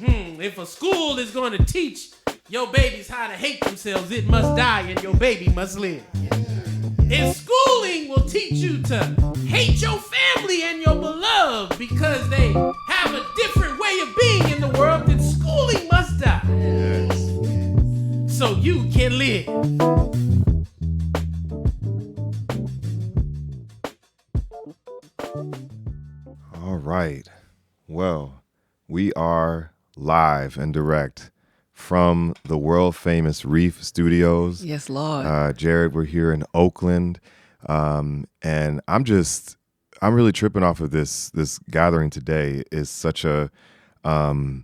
If a school is going to teach your babies how to hate themselves, it must die and your baby must live. If schooling will teach you to hate your family and your beloved because they have a different way of being in the world, then schooling must die. So you can live. All right. Well, we are live and direct from the world famous Reef Studios. Yes, Lord. Jared, we're here in Oakland. And I'm really tripping off of this gathering today. Is such a honor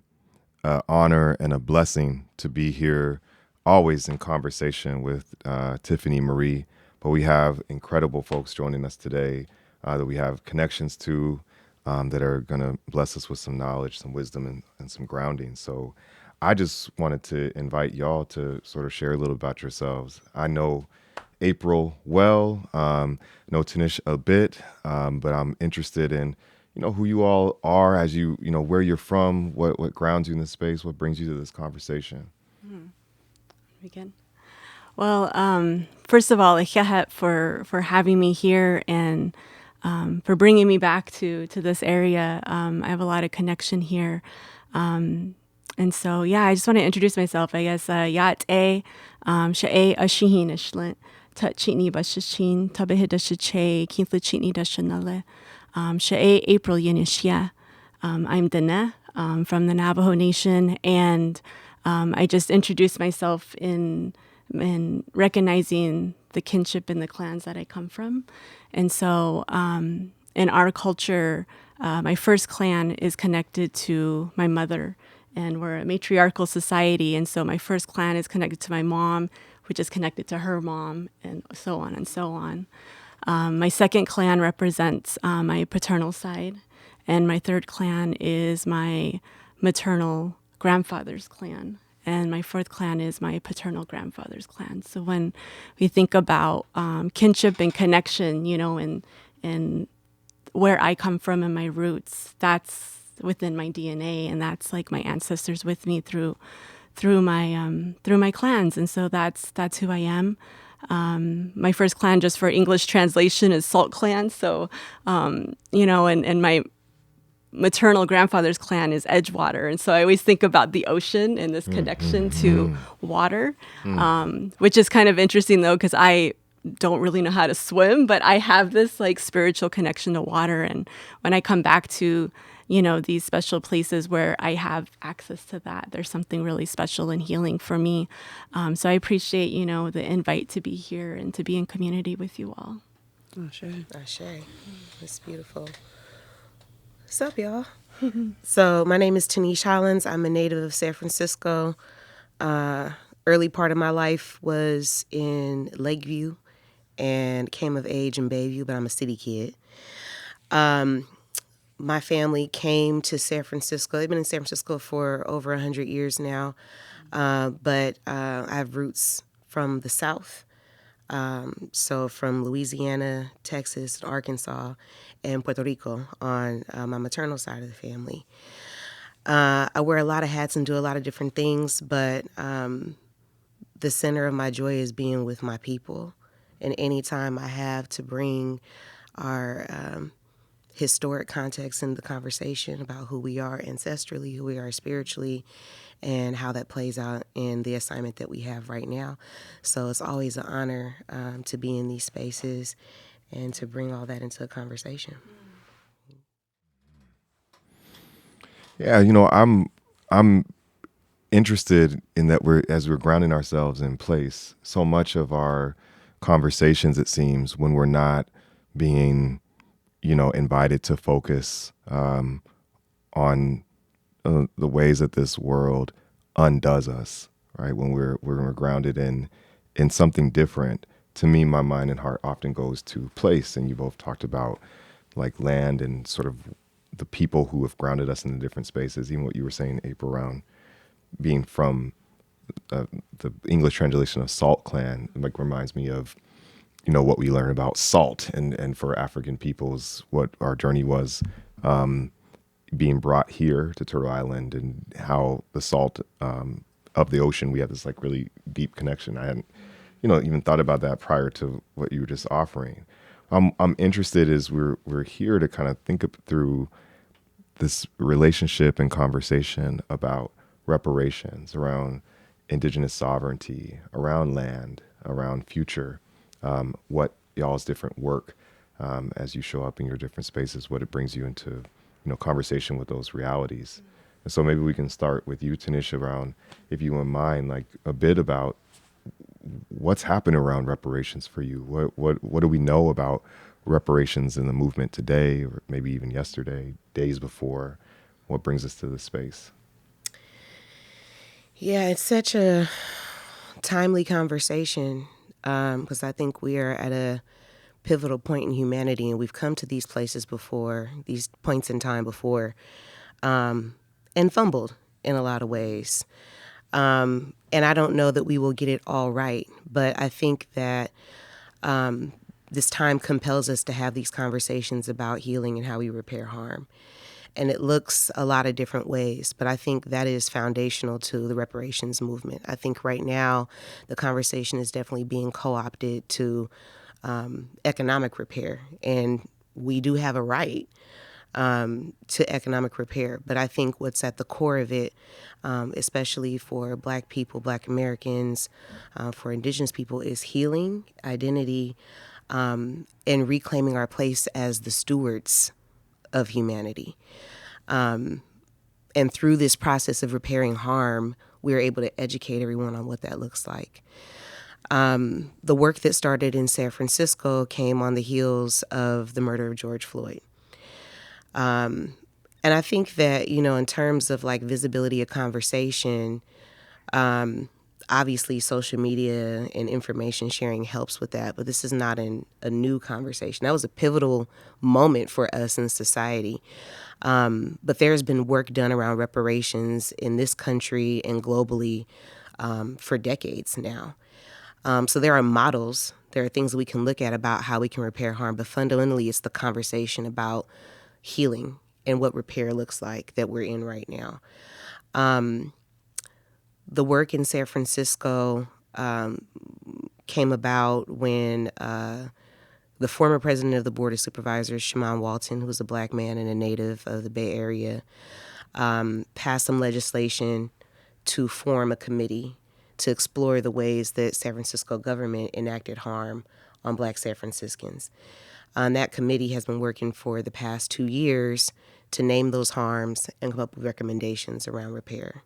and a blessing to be here, always in conversation with Tiffani Marie. But we have incredible folks joining us today that we have connections to, that are going to bless us with some knowledge, some wisdom, and some grounding. So I just wanted to invite y'all to sort of share a little about yourselves. I know Apryl well, know Tinisch a bit, but I'm interested in, who you all are, as where you're from, what grounds you in this space, what brings you to this conversation. Begin. Well, first of all, ihahat for having me here and for bringing me back to this area. I have a lot of connection here. And so, I just want to introduce myself. I guess, Yat A, Sha'e Ashihin Ishlint, Tut Chitni Bashachin, Tabehidashache, Kinthla Chitni Dashanale, Sha'e Apryl Yenishya. I'm Dana from the Navajo Nation, and I just introduced myself in recognizing the kinship in the clans that I come from. And so in our culture, my first clan is connected to my mother, and we're a matriarchal society. And so my first clan is connected to my mom, which is connected to her mom, and so on and so on. My second clan represents my paternal side, and my third clan is my maternal grandfather's clan. And my fourth clan is my paternal grandfather's clan. So when we think about kinship and connection, and where I come from and my roots, that's within my DNA, and that's like my ancestors with me through my clans. And so that's who I am. My first clan, just for English translation, is Salt Clan. So and my maternal grandfather's clan is Edgewater. And so I always think about the ocean and this connection to water, which is kind of interesting, though, because I don't really know how to swim, but I have this like spiritual connection to water. And when I come back to, these special places where I have access to that, there's something really special and healing for me. So I appreciate, the invite to be here and to be in community with you all. Ashe. That's beautiful. What's up, y'all? So my name is Tinisch Hollins. I'm a native of San Francisco. Early part of my life was in Lakeview and came of age in Bayview, but I'm a city kid. My family came to San Francisco. They've been in San Francisco for over 100 years now, but I have roots from the South. So from Louisiana, Texas, Arkansas, and Puerto Rico on my maternal side of the family. I wear a lot of hats and do a lot of different things, but the center of my joy is being with my people. And any time I have to bring our historic context in the conversation about who we are ancestrally, who we are spiritually, and how that plays out in the assignment that we have right now. So it's always an honor to be in these spaces and to bring all that into a conversation. Yeah, I'm interested in that as we're grounding ourselves in place, so much of our conversations, it seems, when we're not being, invited to focus on the ways that this world undoes us, right? When we're grounded in something different. To me, my mind and heart often goes to place, and you both talked about like land and sort of the people who have grounded us in the different spaces. Even what you were saying, Apryl, around being from the English translation of Salt Clan, like reminds me of what we learn about salt and for African peoples, what our journey was being brought here to Turtle Island and how the salt of the ocean, we have this like really deep connection. I hadn't, even thought about that prior to what you were just offering. I'm interested as we're here to kind of think through this relationship and conversation about reparations, around Indigenous sovereignty, around land, around future, what y'all's different work as you show up in your different spaces, what it brings you into, conversation with those realities. And so maybe we can start with you, Tinisch, around, if you wouldn't mind, like a bit about what's happened around reparations for you. What do we know about reparations in the movement today, or maybe even yesterday, days before? What brings us to this space? Yeah, it's such a timely conversation because I think we are at a pivotal point in humanity, and we've come to these places before, these points in time before, and fumbled in a lot of ways. And I don't know that we will get it all right, but I think that this time compels us to have these conversations about healing and how we repair harm. And it looks a lot of different ways, but I think that is foundational to the reparations movement. I think right now the conversation is definitely being co-opted to economic repair, and we do have a right to economic repair. But I think what's at the core of it, especially for Black people, Black Americans, for Indigenous people, is healing, identity, and reclaiming our place as the stewards of humanity. And through this process of repairing harm, we're able to educate everyone on what that looks like. The work that started in San Francisco came on the heels of the murder of George Floyd. And I think that, in terms of like visibility of conversation, obviously social media and information sharing helps with that, but this is not a new conversation. That was a pivotal moment for us in society. But there's been work done around reparations in this country and globally for decades now. So there are models, there are things that we can look at about how we can repair harm, but fundamentally it's the conversation about healing and what repair looks like that we're in right now. The work in San Francisco came about when the former president of the Board of Supervisors, Shaman Walton, who was a Black man and a native of the Bay Area, passed some legislation to form a committee to explore the ways that San Francisco government enacted harm on Black San Franciscans. That committee has been working for the past 2 years to name those harms and come up with recommendations around repair.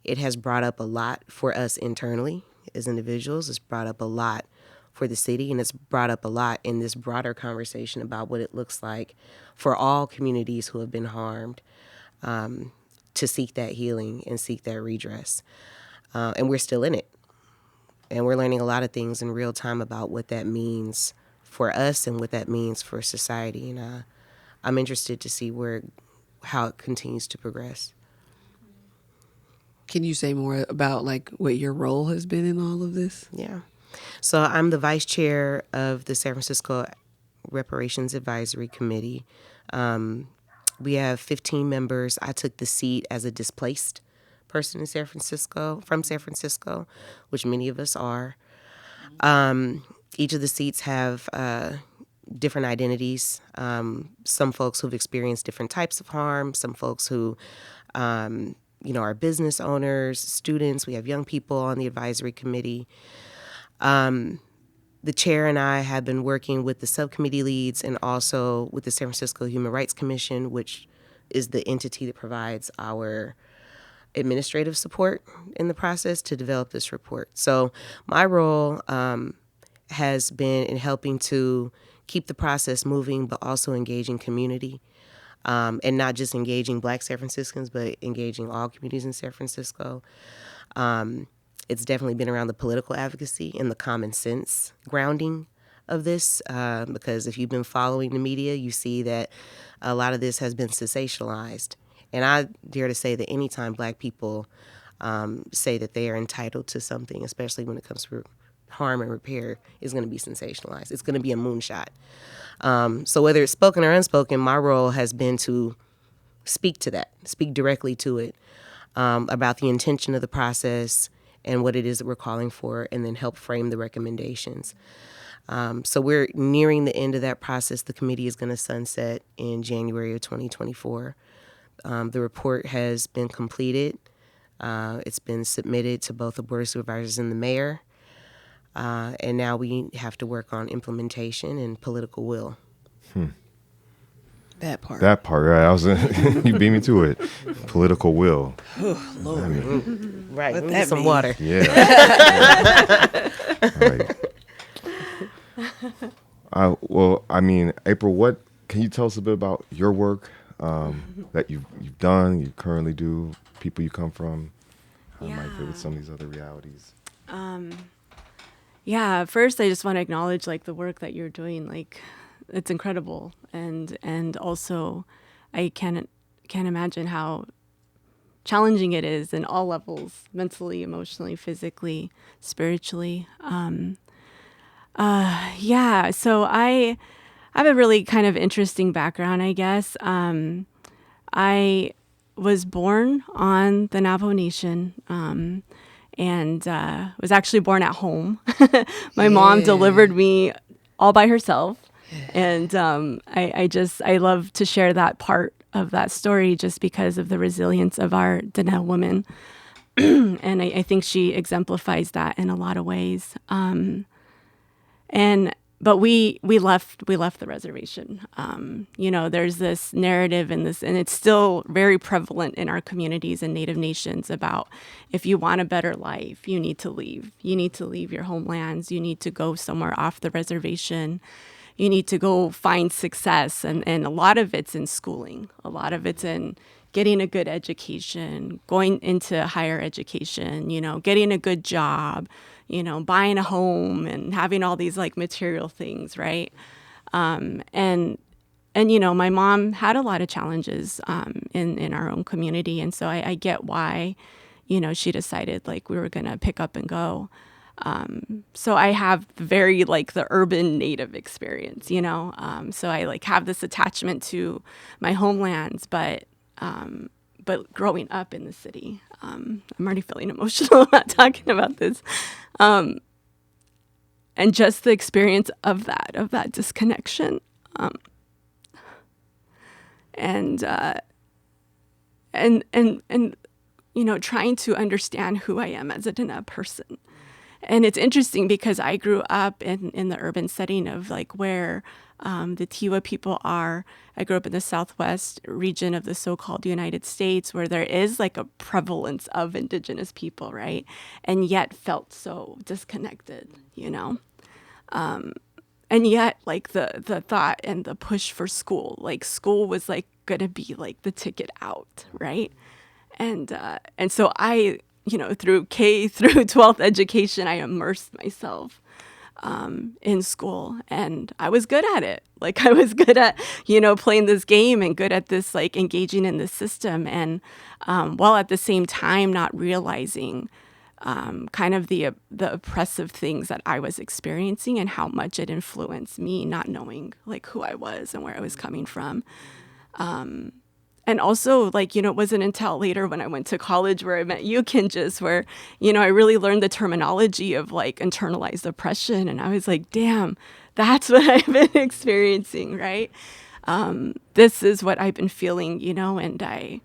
It has brought up a lot for us internally as individuals. It's brought up a lot for the city, and it's brought up a lot in this broader conversation about what it looks like for all communities who have been harmed to seek that healing and seek that redress. And we're still in it. And we're learning a lot of things in real time about what that means for us and what that means for society. And I'm interested to see how it continues to progress. Can you say more about like what your role has been in all of this? Yeah. So I'm the vice chair of the San Francisco Reparations Advisory Committee. We have 15 members. I took the seat as a displaced person in San Francisco, which many of us are. Each of the seats have different identities. Some folks who've experienced different types of harm, some folks who are business owners, students. We have young people on the advisory committee. The chair and I have been working with the subcommittee leads and also with the San Francisco Human Rights Commission, which is the entity that provides our administrative support in the process to develop this report. So my role has been in helping to keep the process moving, but also engaging community. And not just engaging Black San Franciscans, but engaging all communities in San Francisco. It's definitely been around the political advocacy and the common sense grounding of this, because if you've been following the media, you see that a lot of this has been sensationalized. And I dare to say that anytime Black people say that they are entitled to something, especially when it comes to harm and repair, is going to be sensationalized. It's going to be a moonshot. So whether it's spoken or unspoken, my role has been to speak to that, speak directly to it, about the intention of the process and what it is that we're calling for, and then help frame the recommendations. So we're nearing the end of that process. The committee is going to sunset in January of 2024. The report has been completed. It's been submitted to both the Board of Supervisors and the mayor. And now we have to work on implementation and political will. That part. That part, right? I was you beat me to it. Political will. Oh, Lord. Right. What We that need some mean? water. Yeah. Right. Well, I mean, Apryl, what can you tell us a bit about your work that you've done, you currently do, people you come from, how it might fit with some of these other realities? Yeah, first I just want to acknowledge like the work that you're doing. Like, it's incredible, and also I can't imagine how challenging it is in all levels, mentally, emotionally, physically, spiritually. Yeah, so I have a really kind of interesting background, I guess. I was born on the Navajo Nation, and was actually born at home. My mom delivered me all by herself. And I love to share that part of that story just because of the resilience of our Dene woman. And I think she exemplifies that in a lot of ways. But we left the reservation. There's this narrative and it's still very prevalent in our communities and Native nations about if you want a better life, you need to leave. You need to leave your homelands. You need to go somewhere off the reservation. You need to go find success. And a lot of it's in schooling. A lot of it's in getting a good education, going into higher education, getting a good job, buying a home and having all these like material things, right? And my mom had a lot of challenges in our own community. And so I get why, she decided like we were going to pick up and go. So I have very like the urban Native experience, so I like have this attachment to my homelands, but growing up in the city, I'm already feeling emotional about talking about this. And just the experience of that disconnection, and trying to understand who I am as a Dene person. And it's interesting because I grew up in the urban setting of like where the Tiwa people are. I grew up in the southwest region of the so-called United States where there is like a prevalence of Indigenous people, right? And yet felt so disconnected, and yet like the thought and the push for school, like school was like gonna be like the ticket out, right? And so I, through K through 12th education, I immersed myself in school, and I was good at it. Like I was good at, playing this game and good at this, like engaging in this system. And while at the same time not realizing kind of the oppressive things that I was experiencing and how much it influenced me, not knowing like who I was and where I was coming from. And also, like, it wasn't until later when I went to college where I met you, Kenjus, where, I really learned the terminology of, like, internalized oppression. And I was like, damn, that's what I've been experiencing, right? This is what I've been feeling, and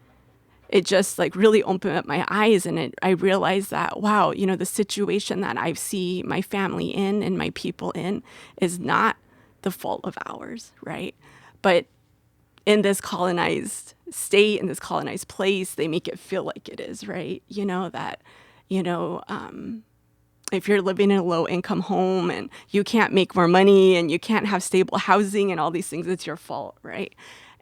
it just, like, really opened up my eyes. And I realized that, wow, the situation that I see my family in and my people in is not the fault of ours, right? But in this colonized state, in this colonized place, they make it feel like it is, right? If you're living in a low income home and you can't make more money and you can't have stable housing and all these things, it's your fault, right?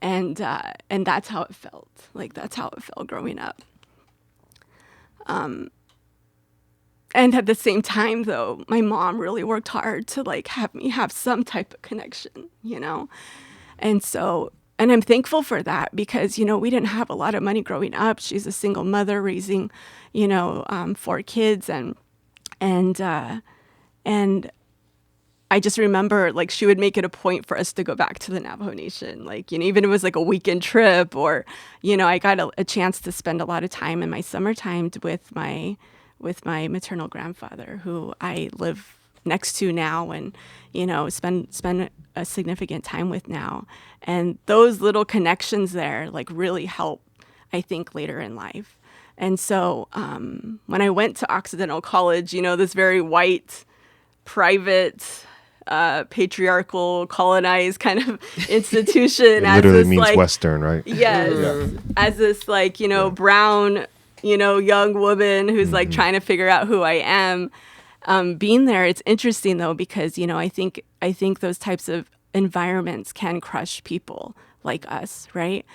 And that's how it felt. Like that's how it felt growing up. And at the same time, though, my mom really worked hard to like have me have some type of connection, And so, and I'm thankful for that because, we didn't have a lot of money growing up. She's a single mother raising, 4 kids and I just remember like she would make it a point for us to go back to the Navajo Nation. Like, even if it was like a weekend trip or, I got a chance to spend a lot of time in my summertime with my maternal grandfather, who I live next to now and, spend a significant time with now. And those little connections there like really help, I think, later in life. And so when I went to Occidental College, this very white, private, patriarchal, colonized kind of institution. It as literally this, means like, Western, right? Yes. As this like, brown, young woman who's like trying to figure out who I am. Being there, it's interesting though, because, I think those types of environments can crush people like us, right?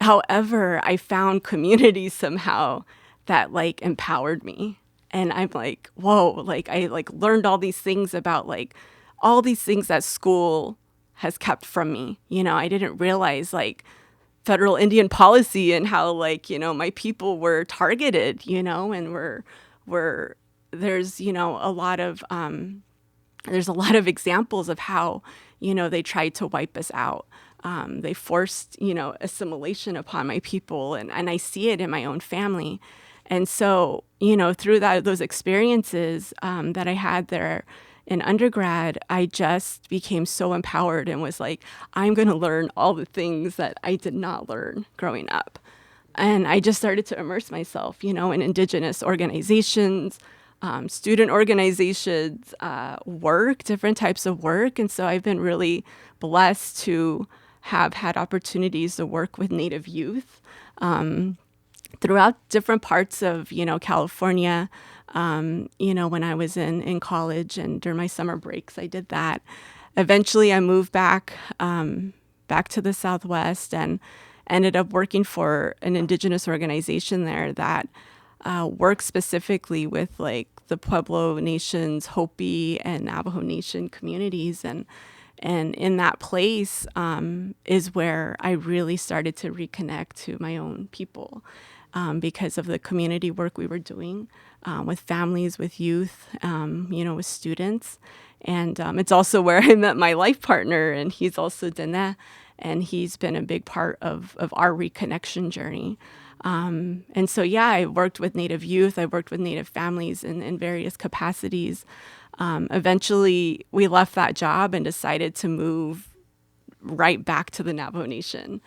However, I found communities somehow that like empowered me. And I'm like, whoa, like I like learned all these things about like all these things that school has kept from me. I didn't realize like federal Indian policy and how like, my people were targeted, and were there's, there's a lot of examples of how, they tried to wipe us out. They forced, assimilation upon my people, and I see it in my own family. And so, through those experiences that I had there in undergrad, I just became so empowered and was like, I'm going to learn all the things that I did not learn growing up. And I just started to immerse myself, in Indigenous organizations, student organizations, different types of work. And so I've been really blessed to have had opportunities to work with Native youth throughout different parts of, California. When I was in college and during my summer breaks, I did that. Eventually, I moved back to the Southwest and ended up working for an Indigenous organization there that works specifically with like the Pueblo Nations, Hopi, and Navajo Nation communities. And in that place is where I really started to reconnect to my own people because of the community work we were doing with families, with youth, with students. And it's also where I met my life partner, and he's also Dene, and he's been a big part of our reconnection journey. And so, I worked with Native youth. I worked with Native families in various capacities. Eventually, we left that job and decided to move right back to the Navajo Nation.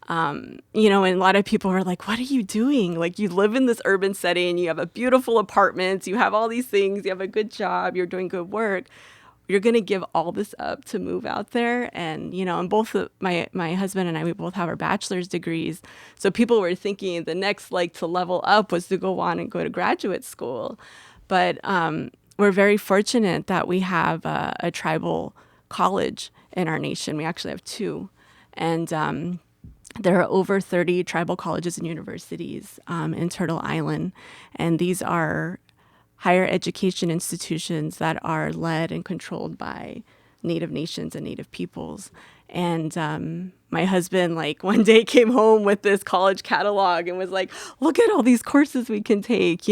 And a lot of people were like, what are you doing? Like, you live in this urban setting, you have a beautiful apartments, you have all these things, you have a good job, you're doing good work. You're going to give all this up to move out there. And, and both my husband and I, we both have our bachelor's degrees. So people were thinking the next to level up was to go on and go to graduate school. But we're very fortunate that we have a tribal college in our nation. We actually have two. And there are over 30 tribal colleges and universities in Turtle Island. And these are higher education institutions that are led and controlled by Native nations and Native peoples. And my husband, one day came home with this college catalog and was like, look at all these courses we can take,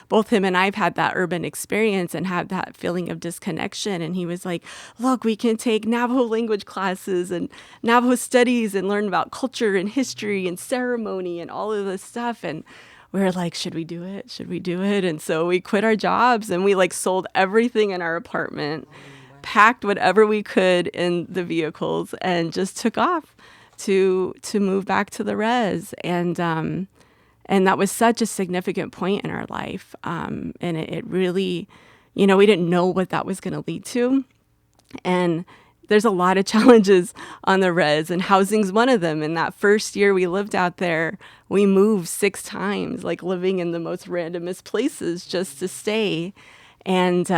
both him and I've had that urban experience and had that feeling of disconnection. And he was like, look, we can take Navajo language classes and Navajo studies and learn about culture and history and ceremony and all of this stuff. And we were like, should we do it? Should we do it? And so we quit our jobs and we sold everything in our apartment, packed whatever we could in the vehicles, and just took off to move back to the res. And that was such a significant point in our life. And it really, we didn't know what that was going to lead to. And there's a lot of challenges on the res, and housing's one of them. In that first year we lived out there, we moved 6 times, living in the most randomest places just to stay. And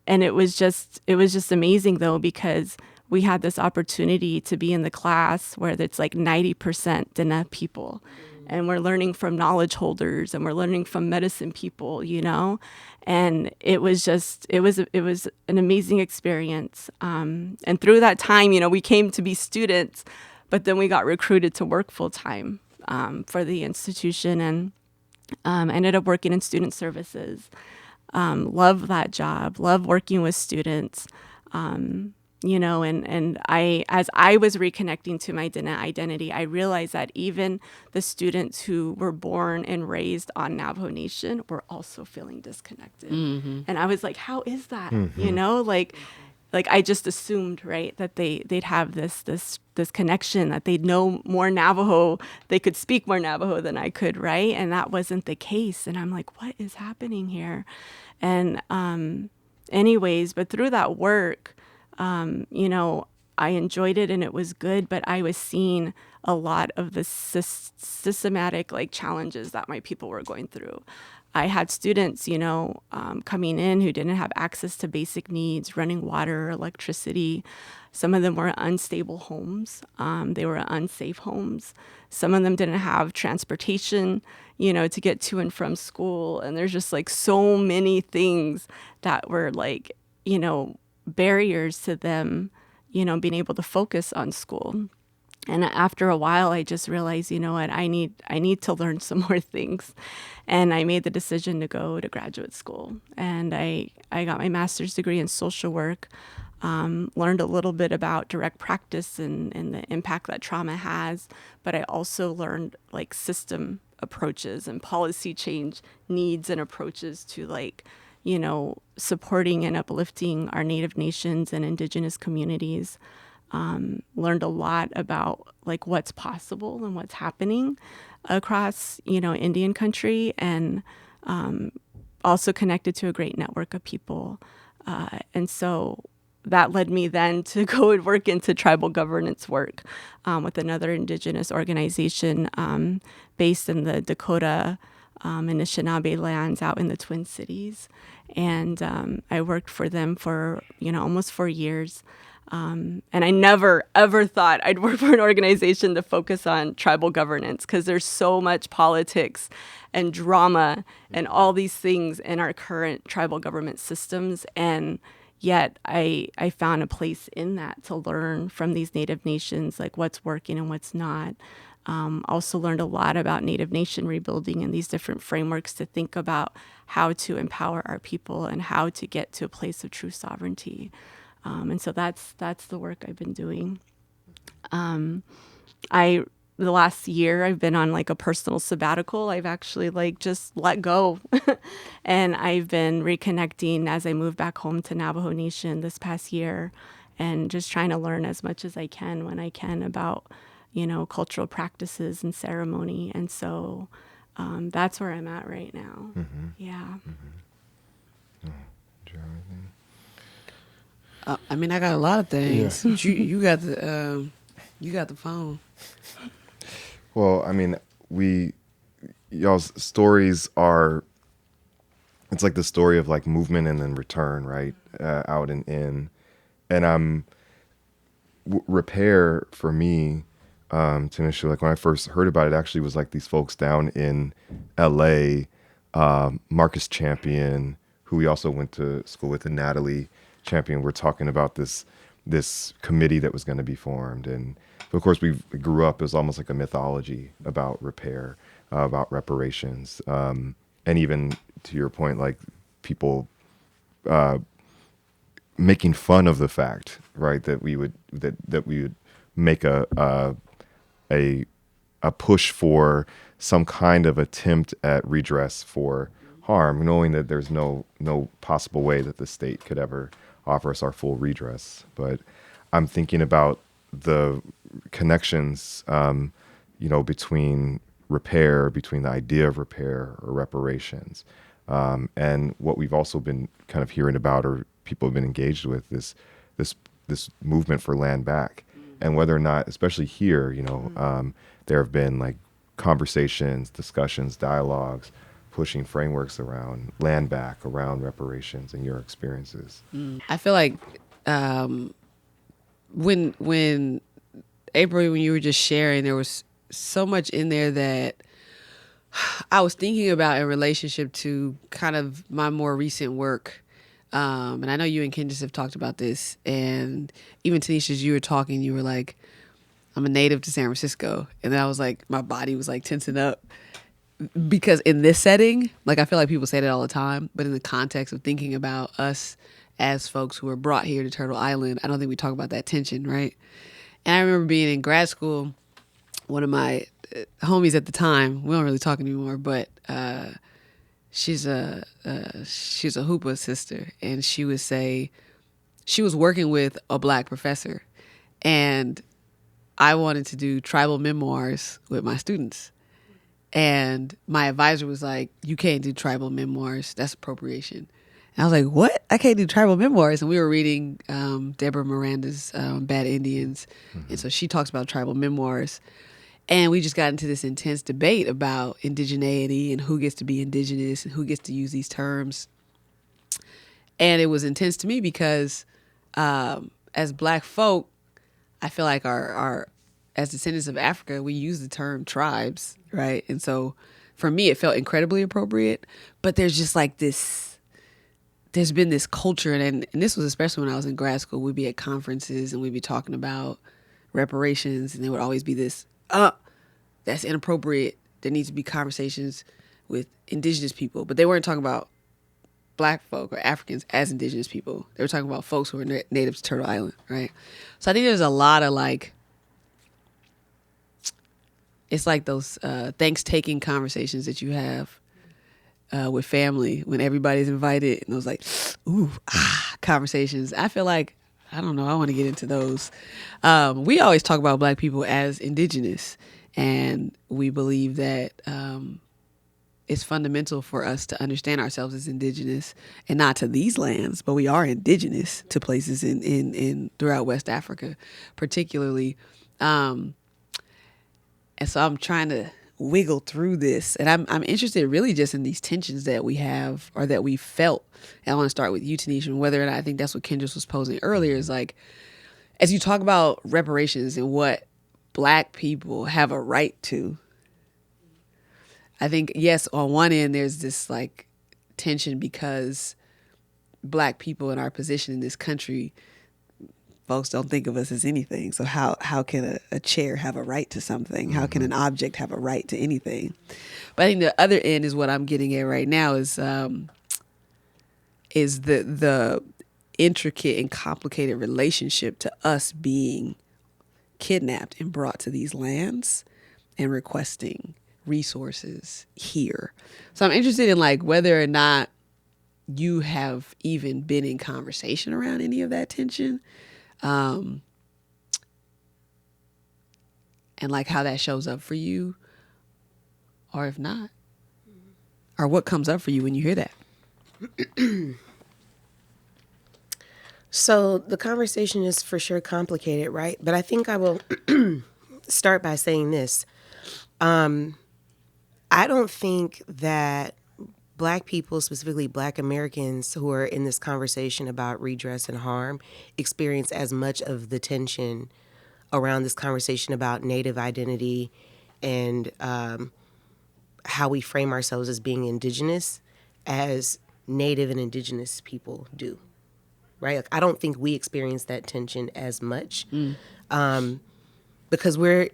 it was just amazing though, because we had this opportunity to be in the class where it's 90% Dene people. And we're learning from knowledge holders, and we're learning from medicine people, and it was an amazing experience. And through that time, we came to be students, but then we got recruited to work full time for the institution, and ended up working in student services. Love that job, love working with students. you know, and as I was reconnecting to my identity, I realized that even the students who were born and raised on Navajo Nation were also feeling disconnected. And I was like, how is that? You know, like I just assumed, right, that they'd have this connection, that they'd know more Navajo, they could speak more Navajo than I could, right? And that wasn't the case. And I'm like, what is happening here? And anyways, but through that work, you know, I enjoyed it and it was good, but I was seeing a lot of the systematic like challenges that my people were going through. I had students, you know, coming in who didn't have access to basic needs, running water, electricity. Some of them were unstable homes. They were unsafe homes. Some of them didn't have transportation, you know, to get to and from school. And there's just like so many things that were like, you know, barriers to them, you know, being able to focus on school. And after a while, I just realized, you know what, I need to learn some more things. And I made the decision to go to graduate school. And I got my master's degree in social work, learned a little bit about direct practice and the impact that trauma has. But I also learned like system approaches and policy change needs and approaches to like, you know, supporting and uplifting our Native nations and Indigenous communities. Learned a lot about like what's possible and what's happening across, you know, Indian country, and also connected to a great network of people. And so that led me then to go and work into tribal governance work with another Indigenous organization based in the Dakota Anishinaabe lands out in the Twin Cities. And I worked for them for, you know, almost 4 years. And I never, ever thought I'd work for an organization to focus on tribal governance, because there's so much politics and drama and all these things in our current tribal government systems. And yet I found a place in that to learn from these Native nations, like what's working and what's not. Also learned a lot about Native Nation rebuilding and these different frameworks to think about how to empower our people and how to get to a place of true sovereignty. And so that's the work I've been doing. The last year I've been on like a personal sabbatical. I've actually like just let go. And I've been reconnecting as I moved back home to Navajo Nation this past year, and just trying to learn as much as I can when I can about, you know, cultural practices and ceremony. And so that's where I'm at right now. Mm-hmm. Yeah. Mm-hmm. Do you have anything? I mean, I got a lot of things. Yeah. You got the phone. Well, I mean, y'all's stories are, it's like the story of like movement and then return, right? Out and in. And repair for me, Tinisch, like when I first heard about it, actually was like these folks down in LA, Marcus Champion, who we also went to school with, and Natalie Champion. We're talking about this committee that was going to be formed. And of course, we grew up, it was almost like a mythology about repair, about reparations. And even to your point, like people making fun of the fact, right, that we would make a push for some kind of attempt at redress for harm, knowing that there's no possible way that the state could ever offer us our full redress. But I'm thinking about the connections, between repair, between the idea of repair or reparations, and what we've also been kind of hearing about, or people have been engaged with, this movement for land back, and whether or not, especially here, there have been like conversations, discussions, dialogues, pushing frameworks around land back, around reparations, and your experiences. I feel like when Apryl, when you were just sharing, there was so much in there that I was thinking about in relationship to kind of my more recent work. And I know you and Kenjus have talked about this, and even Tinisch, as you were talking, you were like, I'm a native to San Francisco. And then I was like, my body was like tensing up, because in this setting, like I feel like people say that all the time, but in the context of thinking about us as folks who were brought here to Turtle Island. I don't think we talk about that tension, right? And I remember being in grad school, one of my homies at the time, we don't really talk anymore, but she's a Hoopa sister, and she would say she was working with a Black professor, and I wanted to do tribal memoirs with my students. And my advisor was like, you can't do tribal memoirs. That's appropriation. And I was like, what? I can't do tribal memoirs. And we were reading Deborah Miranda's Bad Indians. Mm-hmm. And so she talks about tribal memoirs. And we just got into this intense debate about indigeneity and who gets to be indigenous and who gets to use these terms. And it was intense to me because as Black folk, I feel like our as descendants of Africa, we use the term tribes, right? And so for me, it felt incredibly appropriate. But there's just like this, there's been this culture, and this was especially when I was in grad school, we'd be at conferences and we'd be talking about reparations, and there would always be this, that's inappropriate. There needs to be conversations with indigenous people. But they weren't talking about Black folk or Africans as indigenous people. They were talking about folks who were native to Turtle Island, right? So I think there's a lot of like, it's like those thanks-taking conversations that you have with family when everybody's invited, and those like, conversations. I feel like, I don't know, I want to get into those. We always talk about Black people as indigenous, and we believe that it's fundamental for us to understand ourselves as indigenous, and not to these lands, but we are indigenous to places in throughout West Africa, particularly. And so I'm trying to wiggle through this, and I'm interested really just in these tensions that we have or that we felt. And I want to start with you, Tinisch, and whether or not I think that's what Kenjus was posing earlier is like, as you talk about reparations and what Black people have a right to, I think, yes, on one end, there's this like tension because Black people in our position in this country, folks don't think of us as anything. So how can a chair have a right to something? How can an object have a right to anything? But I think the other end is what I'm getting at right now is the intricate and complicated relationship to us being kidnapped and brought to these lands and requesting resources here. So I'm interested in like whether or not you have even been in conversation around any of that tension. And like how that shows up for you, or if not, or what comes up for you when you hear that. So the conversation is for sure complicated, right? But I think I will start by saying this. I don't think that Black people, specifically Black Americans who are in this conversation about redress and harm, experience as much of the tension around this conversation about Native identity and how we frame ourselves as being indigenous as Native and indigenous people do, right? Like, I don't think we experience that tension as much because we're,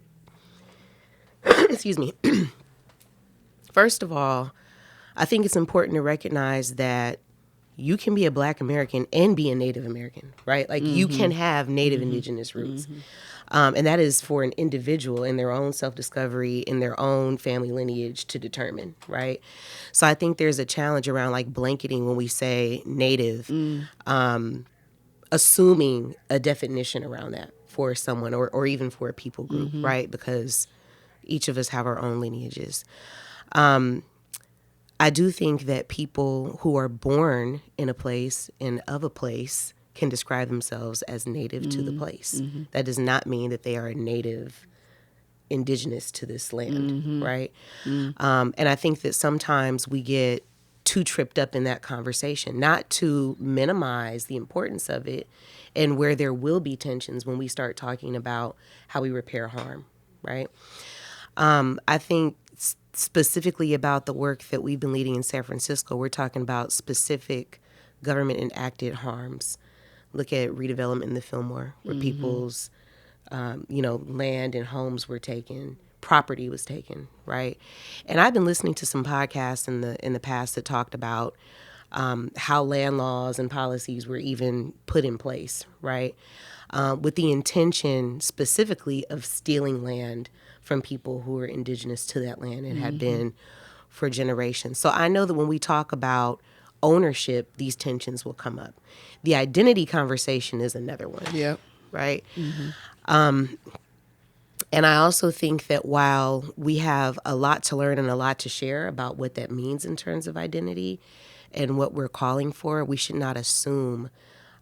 excuse me, first of all, I think it's important to recognize that you can be a Black American and be a Native American, right? Like you can have Native indigenous roots. And that is for an individual in their own self-discovery, in their own family lineage to determine, right? So I think there's a challenge around like blanketing when we say Native, assuming a definition around that for someone or even for a people group, right? Because each of us have our own lineages. I do think that people who are born in a place and of a place can describe themselves as native to the place. That does not mean that they are native indigenous to this land, right? And I think that sometimes we get too tripped up in that conversation, not to minimize the importance of it and where there will be tensions when we start talking about how we repair harm, right? I think specifically about the work that we've been leading in San Francisco, we're talking about specific government enacted harms. Look at redevelopment in the Fillmore, where people's, land and homes were taken, property was taken, right? And I've been listening to some podcasts in the past that talked about how land laws and policies were even put in place, right? With the intention specifically of stealing land from people who were indigenous to that land and had been for generations. So I know that when we talk about ownership, these tensions will come up. The identity conversation is another one. Yep. Right? And I also think that while we have a lot to learn and a lot to share about what that means in terms of identity and what we're calling for, we should not assume,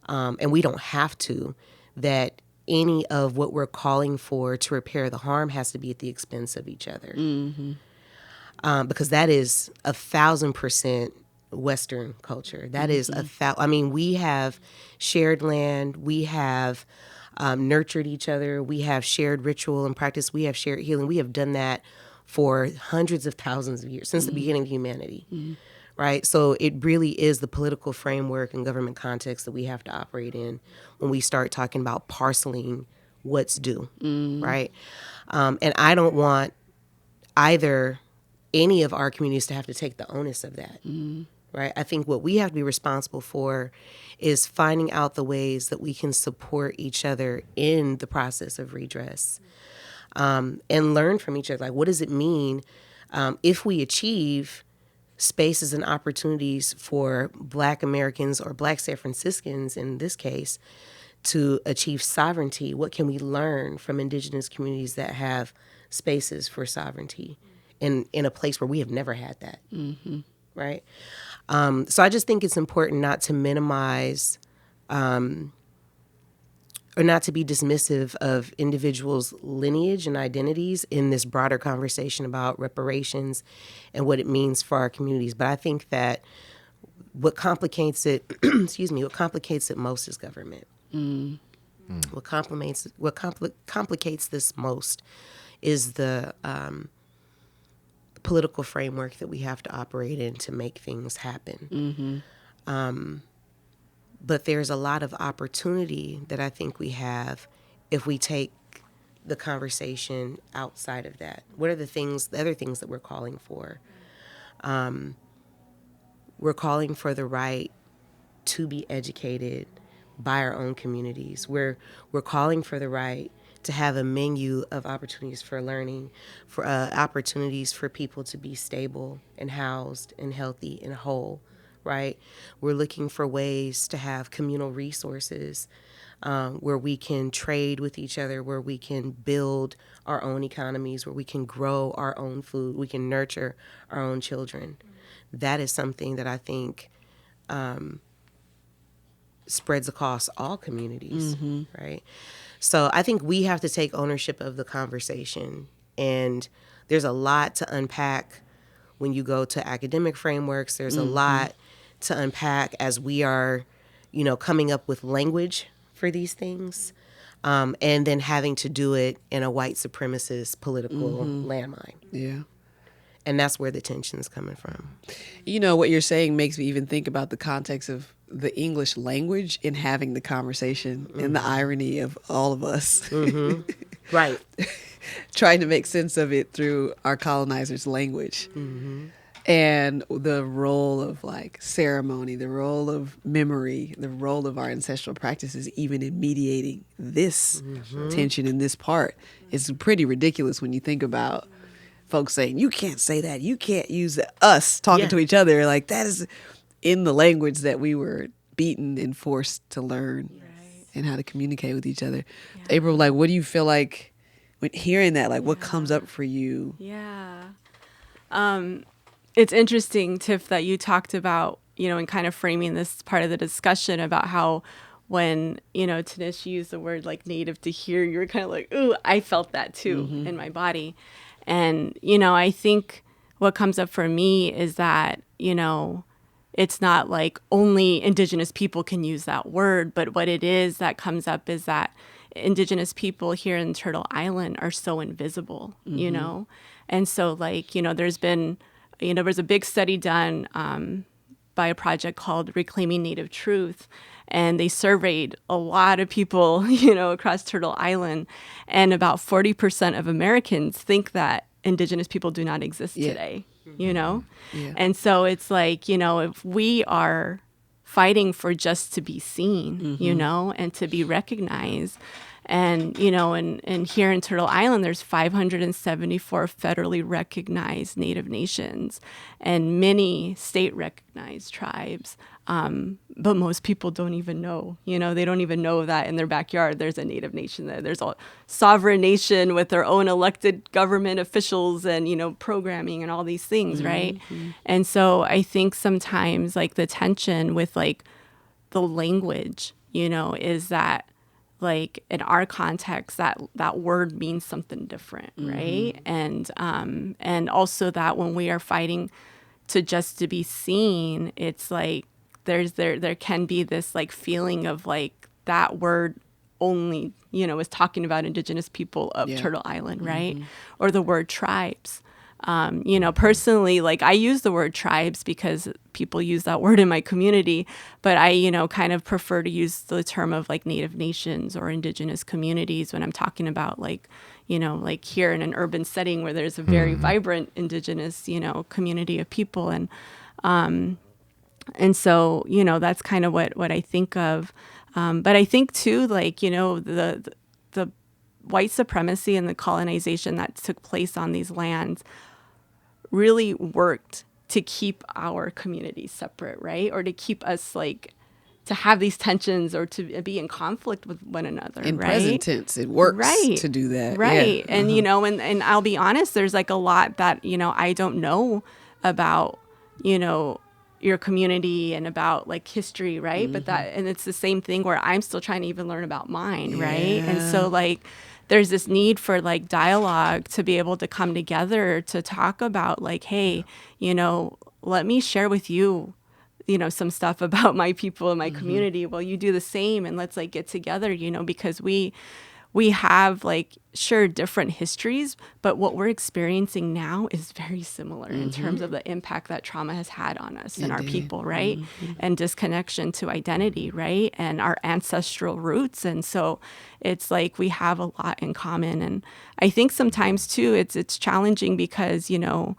and we don't have to, that any of what we're calling for to repair the harm has to be at the expense of each other. Because that is 1,000% Western culture. That is we have shared land. We have nurtured each other. We have shared ritual and practice. We have shared healing. We have done that for hundreds of thousands of years, since the beginning of humanity, right? So it really is the political framework and government context that we have to operate in when we start talking about parceling what's due, right? And I don't want either any of our communities to have to take the onus of that. Right? I think what we have to be responsible for is finding out the ways that we can support each other in the process of redress, and learn from each other. Like, what does it mean if we achieve spaces and opportunities for Black Americans or Black San Franciscans in this case to achieve sovereignty? What can we learn from Indigenous communities that have spaces for sovereignty in a place where we have never had that? Right? So I just think it's important not to minimize or not to be dismissive of individuals' lineage and identities in this broader conversation about reparations and what it means for our communities. But I think that what complicates it, what complicates it most is government. What complicates this most is the political framework that we have to operate in to make things happen. But there's a lot of opportunity that I think we have if we take the conversation outside of that. What are the other things that we're calling for? We're calling for the right to be educated by our own communities. We're calling for the right to have a menu of opportunities for learning, for opportunities for people to be stable and housed and healthy and whole, right? We're looking for ways to have communal resources where we can trade with each other, where we can build our own economies, where we can grow our own food, we can nurture our own children. That is something that I think spreads across all communities, right? So I think we have to take ownership of the conversation. And there's a lot to unpack when you go to academic frameworks. There's a lot to unpack as we are, coming up with language for these things, and then having to do it in a white supremacist political landmine. Yeah. And that's where the tension's coming from. What you're saying makes me even think about the context of the English language in having the conversation and the irony of all of us. Right. Trying to make sense of it through our colonizers' language. And the role of ceremony, the role of memory, the role of our ancestral practices, even in mediating this tension in this part, is pretty ridiculous when you think about folks saying, you can't say that, you can't use us talking to each other. Like, that is in the language that we were beaten and forced to learn and how to communicate with each other. Apryl, what do you feel like when hearing that? What comes up for you? Yeah. It's interesting, Tiff, that you talked about, in kind of framing this part of the discussion about how when, Tinisch used the word native to here, you were kind of like, ooh, I felt that too in my body. And, I think what comes up for me is that, it's not like only Indigenous people can use that word, but what it is that comes up is that Indigenous people here in Turtle Island are so invisible, And so there's been, there was a big study done by a project called Reclaiming Native Truth, and they surveyed a lot of people, across Turtle Island, and about 40% of Americans think that Indigenous people do not exist today. you know? Yeah. And so it's like, you know, if we are fighting for just to be seen, you know, and to be recognized. And, you know, and here in Turtle Island, there's 574 federally recognized Native nations and many state recognized tribes. But most people don't even know, you know, they don't even know that in their backyard there's a Native nation there. There's a sovereign nation with their own elected government officials and, you know, programming and all these things, right? And so I think sometimes like the tension with like the language, you know, is that like in our context that word means something different, right? And also that when we are fighting to be seen, it's like there can be this like feeling of like that word only, you know, is talking about Indigenous people of Turtle Island, right? Or the word tribes. You know, personally, like I use the word tribes because people use that word in my community, but I, you know, kind of prefer to use the term of like Native nations or Indigenous communities when I'm talking about like, you know, like here in an urban setting where there's a very vibrant Indigenous, you know, community of people. And so, you know, that's kind of what I think of. But I think too, like, you know, the white supremacy and the colonization that took place on these lands really worked to keep our communities separate, right? Or to keep us like to have these tensions or to be in conflict with one another, In right? present tense, it works to do that. Right. Yeah. And, you know, and I'll be honest, there's like a lot that, you know, I don't know about, you know, your community and about like history, right? But and it's the same thing where I'm still trying to even learn about mine, right? And so like there's this need for like dialogue to be able to come together to talk about like, hey, you know, let me share with you, you know, some stuff about my people and my community. Well, you do the same, and let's like get together, you know, because we have like sure different histories, but what we're experiencing now is very similar in terms of the impact that trauma has had on us and our people, right? And disconnection to identity, right? And our ancestral roots. And so it's like we have a lot in common. And I think sometimes too it's challenging because, you know,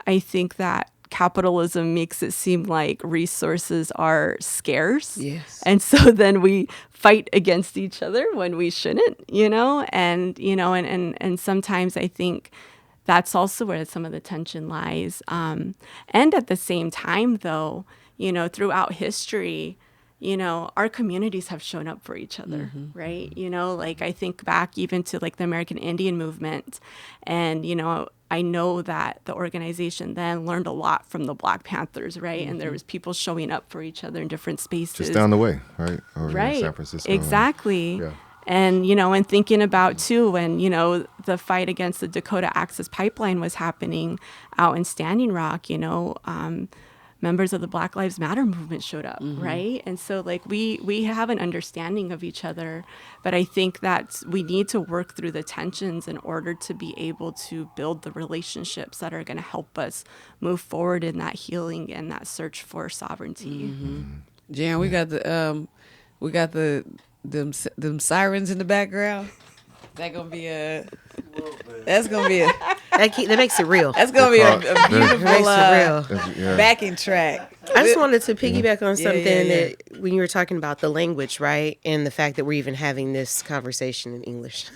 I think that capitalism makes it seem like resources are scarce. Yes. And so then we fight against each other when we shouldn't, you know, and, you know, and sometimes I think that's also where some of the tension lies. And at the same time, though, you know, throughout history, you know, our communities have shown up for each other, right? You know, like I think back even to like the American Indian movement, and, you know, I know that the organization then learned a lot from the Black Panthers, right? And there was people showing up for each other in different spaces. Just down the way, right? Over Right. in San Francisco. Exactly. Yeah. And, you know, and thinking about too, when, you know, the fight against the Dakota Access Pipeline was happening out in Standing Rock, you know, members of the Black Lives Matter movement showed up, right? And so like we have an understanding of each other, but I think that we need to work through the tensions in order to be able to build the relationships that are going to help us move forward in that healing and that search for sovereignty. Jan, we got the them sirens in the background. That's gonna be a That makes it real. that's gonna be a beautiful Makes it real. Yeah. backing track. I just wanted to piggyback on something yeah. that when you were talking about the language, right, and the fact that we're even having this conversation in English.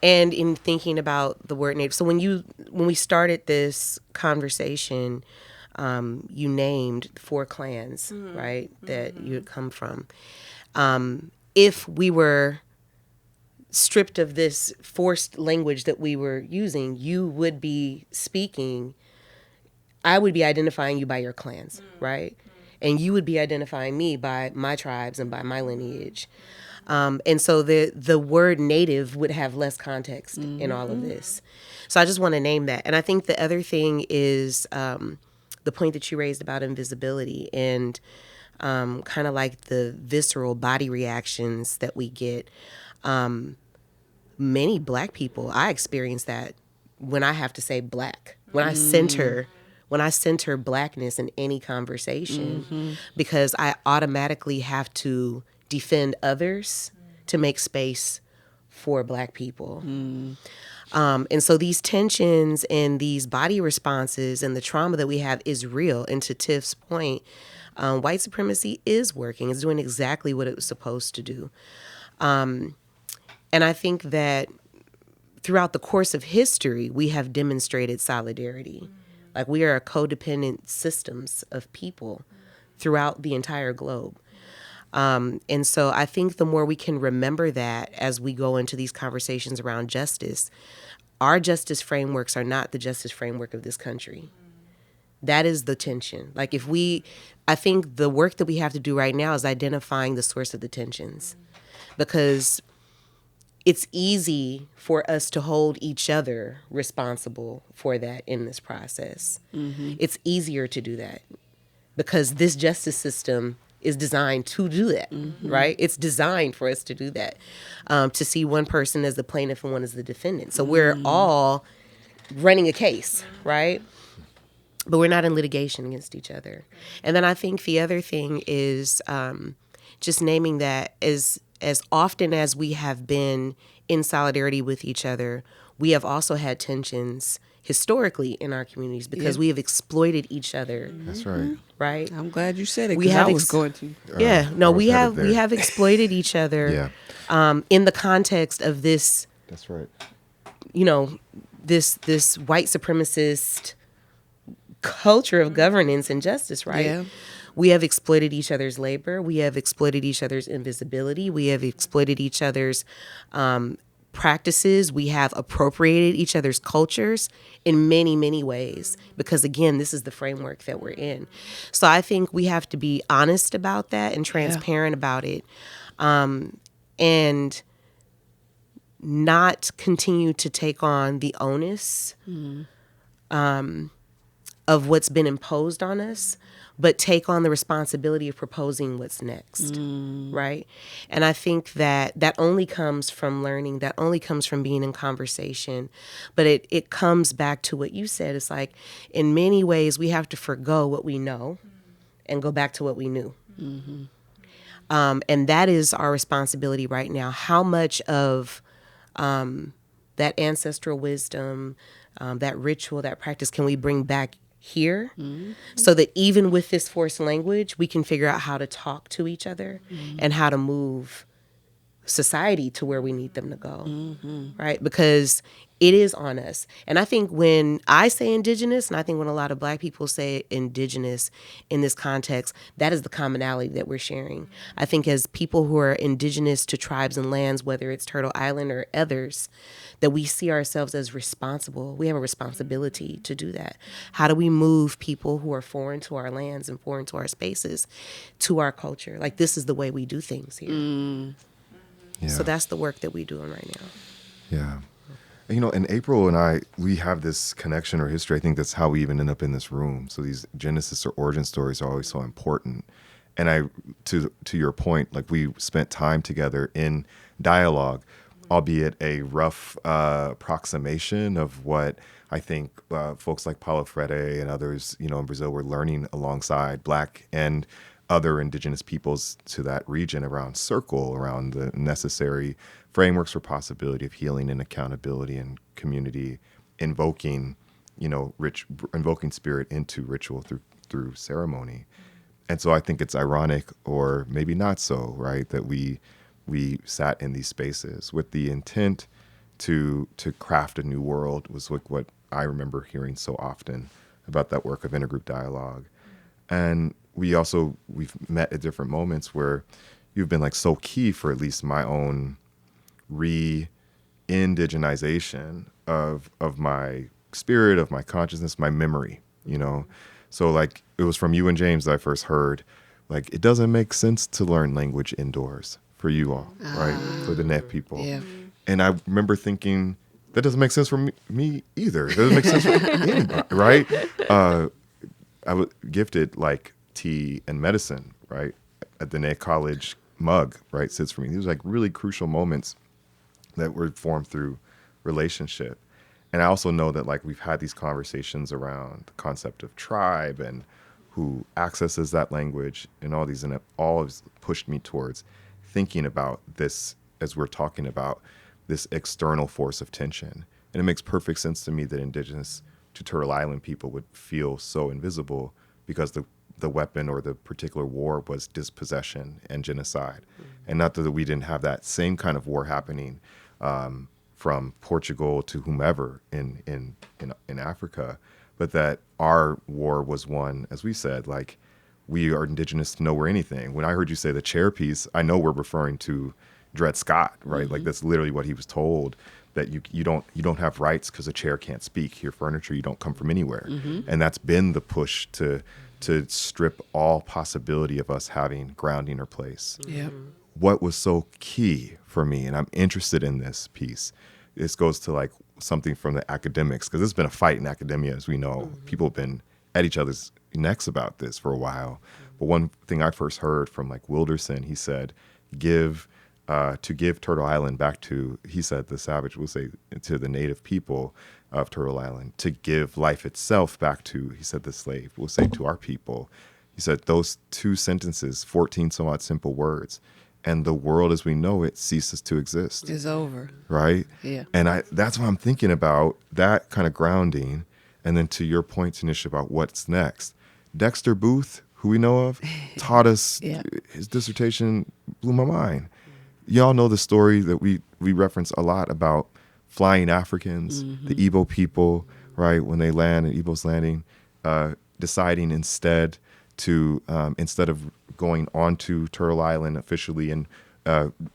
And in thinking about the word Native. So when we started this conversation, you named 4 clans, right, that you had come from. If we were stripped of this forced language that we were using, you would be speaking, I would be identifying you by your clans, right? And you would be identifying me by my tribes and by my lineage. And so the word Native would have less context in all of this. So I just want to name that. And I think the other thing is the point that you raised about invisibility and kind of like the visceral body reactions that we get. Many Black people, I experience that when I have to say Black, when I center Blackness in any conversation, because I automatically have to defend others to make space for Black people. And so these tensions and these body responses and the trauma that we have is real. And to Tiff's point, white supremacy is working. It's doing exactly what it was supposed to do. And I think that throughout the course of history, we have demonstrated solidarity. Like, we are codependent systems of people throughout the entire globe. And so I think the more we can remember that as we go into these conversations around justice, our justice frameworks are not the justice framework of this country. That is the tension. Like, I think the work that we have to do right now is identifying the source of the tensions, because it's easy for us to hold each other responsible for that in this process. It's easier to do that because this justice system is designed to do that, right? It's designed for us to do that, to see one person as the plaintiff and one as the defendant. So we're all running a case, right? But we're not in litigation against each other. And then I think the other thing is just naming that as often as we have been in solidarity with each other, we have also had tensions historically in our communities because we have exploited each other. That's right. Right? I'm glad you said it, We because have I was going to. we headed have exploited each other in the context of this, That's right. you know, this white supremacist culture of governance and justice, right? Yeah. We have exploited each other's labor. We have exploited each other's invisibility. We have exploited each other's practices. We have appropriated each other's cultures in many, many ways, because again, this is the framework that we're in. So I think we have to be honest about that and transparent about it, and not continue to take on the onus of what's been imposed on us, but take on the responsibility of proposing what's next, right? And I think that only comes from learning, that only comes from being in conversation, but it comes back to what you said. It's like, in many ways, we have to forgo what we know and go back to what we knew. And that is our responsibility right now. How much of that ancestral wisdom, that ritual, that practice can we bring back here, so that even with this forced language, we can figure out how to talk to each other and how to move society to where we need them to go, right? Because it is on us. And I think when I say Indigenous, and I think when a lot of Black people say Indigenous in this context, that is the commonality that we're sharing. I think as people who are Indigenous to tribes and lands, whether it's Turtle Island or others, that we see ourselves as responsible. We have a responsibility to do that. How do we move people who are foreign to our lands and foreign to our spaces to our culture? Like, this is the way we do things here. Yeah. So that's the work that we're doing right now. Yeah. And, you know, and Apryl and I, we have this connection or history. I think that's how we even end up in this room. So these genesis or origin stories are always so important. And to your point, like, we spent time together in dialogue, albeit a rough approximation of what I think folks like Paulo Freire and others, you know, in Brazil were learning alongside Black and other Indigenous peoples to that region around the necessary frameworks for possibility of healing and accountability and community, invoking spirit into ritual through ceremony. And so I think it's ironic, or maybe not so, right, that we sat in these spaces with the intent to craft a new world, was like what I remember hearing so often about that work of intergroup dialogue. And we've met at different moments where you've been like so key for at least my own re-indigenization of my spirit, of my consciousness, my memory, you know? So like, it was from you and James that I first heard, like, it doesn't make sense to learn language indoors for you all, right? For the Net people. Yeah. And I remember thinking, that doesn't make sense for me either. It doesn't make sense for anybody, right? I was gifted like tea and medicine, right? At the Net College mug, right? Sits for me. These were like really crucial moments that were formed through relationship. And I also know that like we've had these conversations around the concept of tribe and who accesses that language and all these, and it all has pushed me towards thinking about this as we're talking about this external force of tension. And it makes perfect sense to me that Indigenous to Turtle Island people would feel so invisible because the weapon or the particular war was dispossession and genocide. And not that we didn't have that same kind of war happening from Portugal to whomever in Africa, but that our war was one, as we said, like, we are Indigenous to nowhere anything. When I heard you say the chair piece, I know we're referring to Dred Scott, right? Like, that's literally what he was told, that you don't have rights because a chair can't speak. Your furniture, you don't come from anywhere. And that's been the push to strip all possibility of us having grounding or place. Yeah. What was so key for me, and I'm interested in this piece, this goes to like something from the academics, because there's been a fight in academia, as we know. People have been at each other's necks about this for a while. But one thing I first heard from like Wilderson, he said, to give Turtle Island back to, he said, the savage will say, to the native people of Turtle Island, to give life itself back to, he said, the slave will say, to our people. He said those two sentences, 14 somewhat simple words, and the world as we know it ceases to exist. It's over. Right? Yeah. And that's what I'm thinking about, that kind of grounding. And then to your point, Tinisch, about what's next. Dexter Booth, who we know of, taught us, his dissertation blew my mind. Y'all know the story that we reference a lot about flying Africans, the Igbo people, right, when they land in Igbo's landing, deciding instead of going onto Turtle Island officially and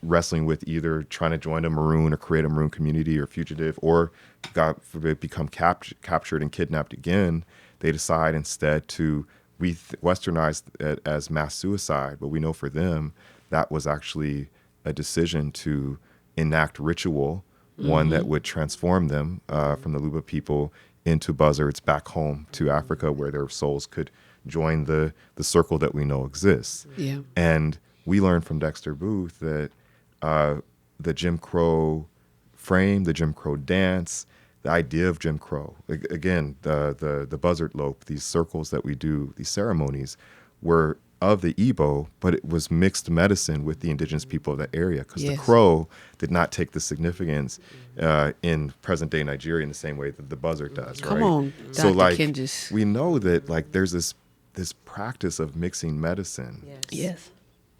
wrestling with either trying to join a Maroon or create a Maroon community or fugitive, or God forbid become captured and kidnapped again, they decide instead to westernize it as mass suicide. But we know for them that was actually a decision to enact ritual, one that would transform them from the Luba people into buzzards back home to Africa, where their souls could join the circle that we know exists. Yeah. And we learned from Dexter Booth that the Jim Crow frame, the Jim Crow dance, the idea of Jim Crow, again, the buzzard lope, these circles that we do, these ceremonies, were of the Igbo, but it was mixed medicine with the indigenous people of that area, because the Crow did not take the significance in present-day Nigeria in the same way that the buzzard does, right? Come on, Dr. So, like, Kenjus. we know that, like, there's this practice of mixing medicine. Yes.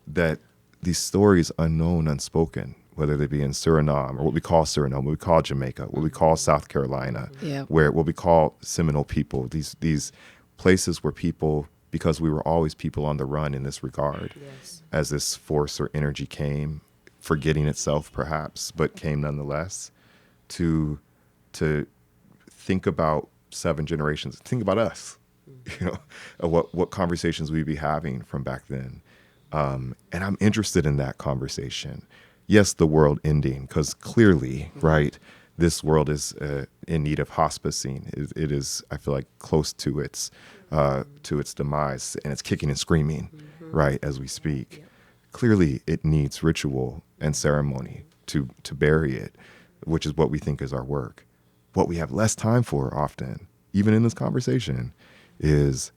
That these stories unknown, unspoken, whether they be in Suriname or what we call Suriname, what we call Jamaica, what we call South Carolina, where what we call Seminole people, these places where people, because we were always people on the run in this regard, as this force or energy came, forgetting itself perhaps, but came nonetheless, to think about 7 generations, think about us, what conversations we'd be having from back then. And I'm interested in that conversation. Yes, the world ending, because clearly, right, this world is in need of hospicing. It is, I feel like, close to its demise, and it's kicking and screaming, right, as we speak. Clearly, it needs ritual and ceremony to bury it, which is what we think is our work. What we have less time for often, even in this conversation, is,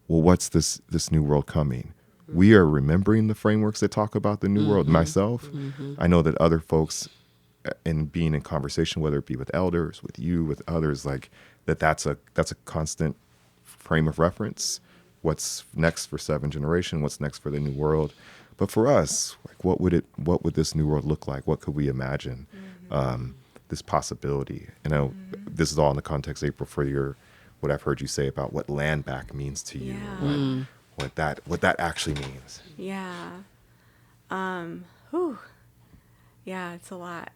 well, what's this new world coming? We are remembering the frameworks that talk about the new world. Myself, I know that other folks, in being in conversation, whether it be with elders, with you, with others, like that's a constant frame of reference. What's next for 7 generation? What's next for the new world? But for us, like, what would this new world look like? What could we imagine? This possibility. And I know this is all in the context, Apryl, for what I've heard you say about what land back means to you. Yeah. What that actually means. Yeah. Yeah, it's a lot.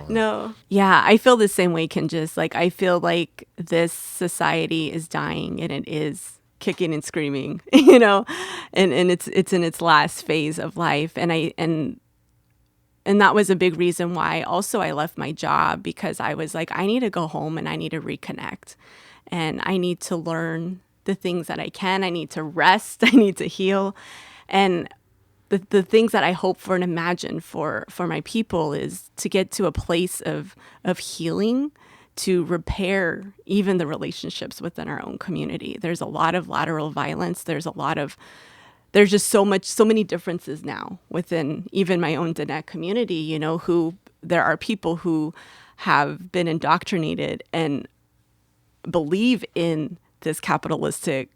No. Yeah, I feel the same way, Kenjus. Like, I feel like this society is dying, and it is kicking and screaming, and it's in its last phase of life. And that was a big reason why also I left my job, because I was like, I need to go home and I need to reconnect, and I need to learn the things that I can. I need to rest. I need to heal. And the things that I hope for and imagine for my people is to get to a place of healing, to repair even the relationships within our own community. There's a lot of lateral violence. There's just so many differences now within even my own Diné community, who there are people who have been indoctrinated and believe in this capitalistic,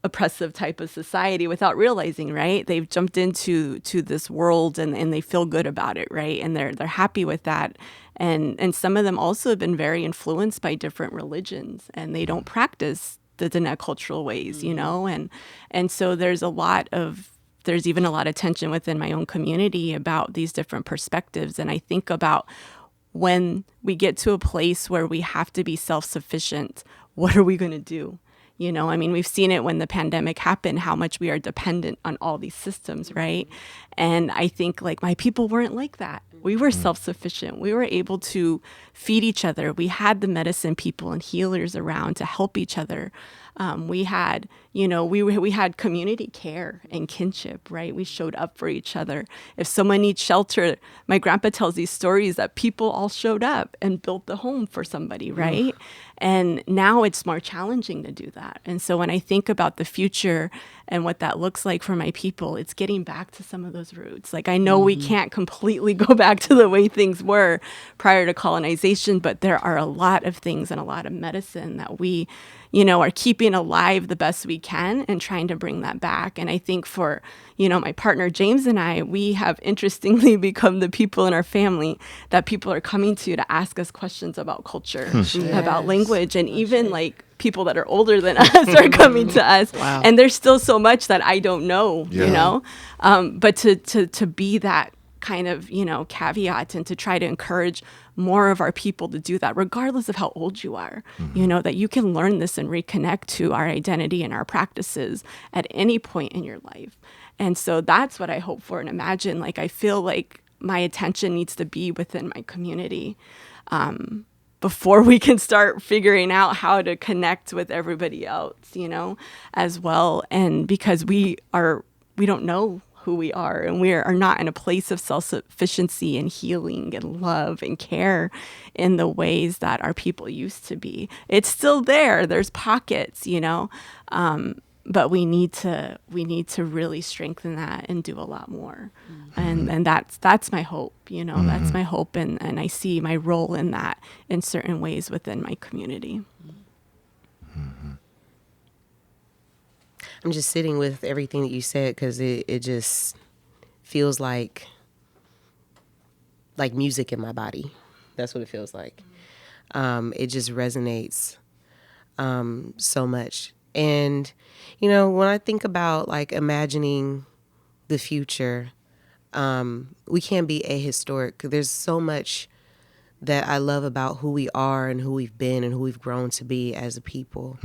oppressive type of society without realizing, right? They've jumped into this world and they feel good about it, right? And they're happy with that. And some of them also have been very influenced by different religions, and they don't practice the Diné cultural ways, and so there's even a lot of tension within my own community about these different perspectives. And I think about when we get to a place where we have to be self-sufficient, what are we going to do? We've seen it when the pandemic happened, how much we are dependent on all these systems, right? And I think like my people weren't like that. We were self-sufficient. We were able to feed each other. We had the medicine people and healers around to help each other. We had, we had community care and kinship, right? We showed up for each other. If someone needs shelter, my grandpa tells these stories that people all showed up and built the home for somebody, right? And now it's more challenging to do that. And so when I think about the future and what that looks like for my people, it's getting back to some of those roots. Like, I know we can't completely go back to the way things were prior to colonization, but there are a lot of things and a lot of medicine that we, are keeping alive the best we can and trying to bring that back. And I think for, my partner James and I, we have interestingly become the people in our family that people are coming to ask us questions about culture, about language, and even like people that are older than us are coming to us. Wow. And there's still so much that I don't know, but to be that kind of, caveat and to try to encourage more of our people to do that, regardless of how old you are, that you can learn this and reconnect to our identity and our practices at any point in your life. And so that's what I hope for and imagine. Like, I feel like my attention needs to be within my community before we can start figuring out how to connect with everybody else, as well. And because we don't know who we are, and we are not in a place of self-sufficiency and healing and love and care in the ways that our people used to be. It's still there. There's pockets, but we need to really strengthen that and do a lot more. And that's my hope, that's my hope. And I see my role in that in certain ways within my community. I'm just sitting with everything that you said, because it just feels like music in my body. That's what it feels like. It just resonates so much. And, when I think about like imagining the future, we can't be ahistoric. There's so much that I love about who we are and who we've been and who we've grown to be as a people.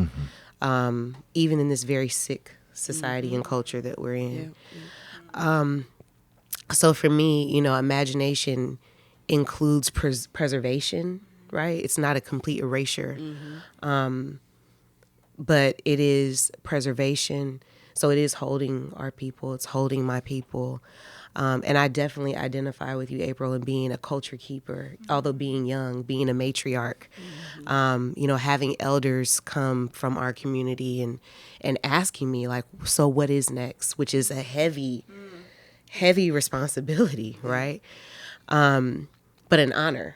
Even in this very sick society and culture that we're in. So for me, imagination includes preservation, right? It's not a complete erasure, but it is preservation. So it is holding our people. It's holding my people. And I definitely identify with you, Apryl, in being a culture keeper, although being young, being a matriarch, having elders come from our community and asking me like, so what is next? Which is a heavy responsibility, right? But an honor,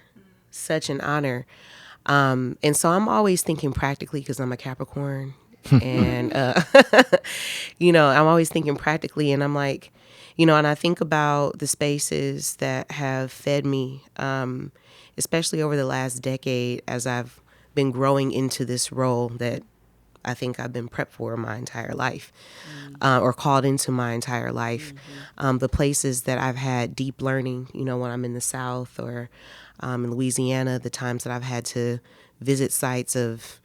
such an honor. And so I'm always thinking practically, because I'm a Capricorn and, I'm always thinking practically, and I'm like, and I think about the spaces that have fed me, especially over the last decade as I've been growing into this role that I think I've been prepped for my entire life, or called into my entire life. The places that I've had deep learning, when I'm in the South or in Louisiana, the times that I've had to visit sites of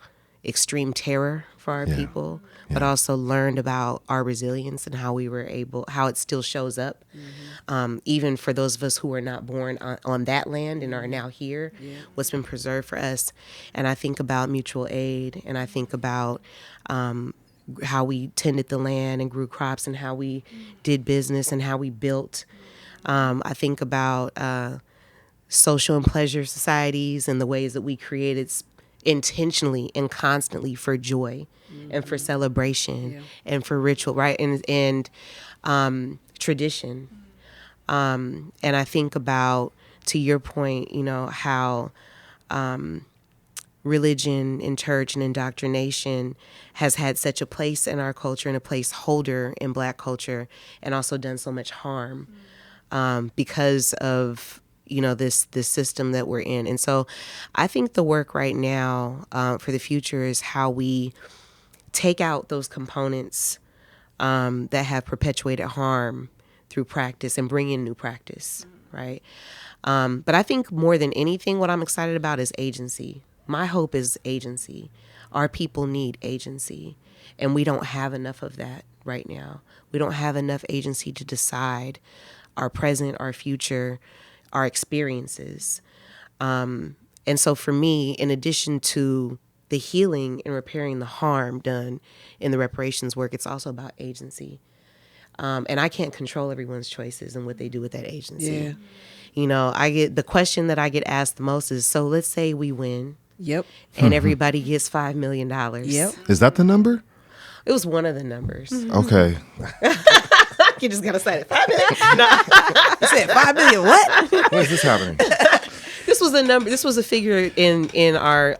extreme terror for our people, but also learned about our resilience and how it still shows up, even for those of us who were not born on that land and are now here, what's been preserved for us. And I think about mutual aid, and I think about how we tended the land and grew crops, and how we did business and how we built. I think about social and pleasure societies and the ways that we created intentionally and constantly for joy and for celebration and for ritual, right? And tradition. And I think about to your point, how religion and church and indoctrination has had such a place in our culture and a placeholder in Black culture, and also done so much harm because of this system that we're in. And so I think the work right now for the future is how we take out those components that have perpetuated harm through practice and bring in new practice, right? But I think more than anything, what I'm excited about is agency. My hope is agency. Our people need agency, and we don't have enough of that right now. We don't have enough agency to decide our present, our future, our experiences. And so for me, in addition to the healing and repairing the harm done in the reparations work, it's also about agency. And I can't control everyone's choices and what they do with that agency. Yeah. The question that I get asked the most is, so let's say we win. Yep. And everybody gets $5 million. Yep. Is that the number? It was one of the numbers. Okay. You just gotta say it. $5 million. No. You said $5 million. What? When is this happening? This was a number. This was a figure in our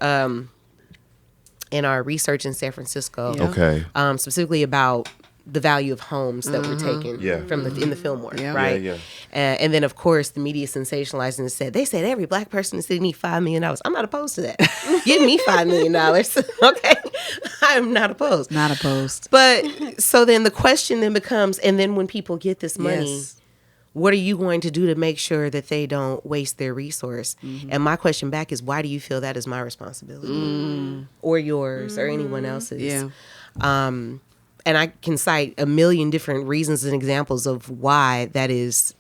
research in San Francisco. Yeah. Okay. Specifically about the value of homes that were taken from in the film work, right? Yeah. And then, of course, the media sensationalized and said every Black person in the city need $5 million. I'm not opposed to that. Give me $5 million, okay? I am not opposed. Not opposed. But so then the question then becomes, and then when people get this money, Yes. what are you going to do to make sure that they don't waste their resource? And my question back is, why do you feel that is my responsibility or yours or anyone else's? Yeah. And I can cite a million different reasons and examples of why that is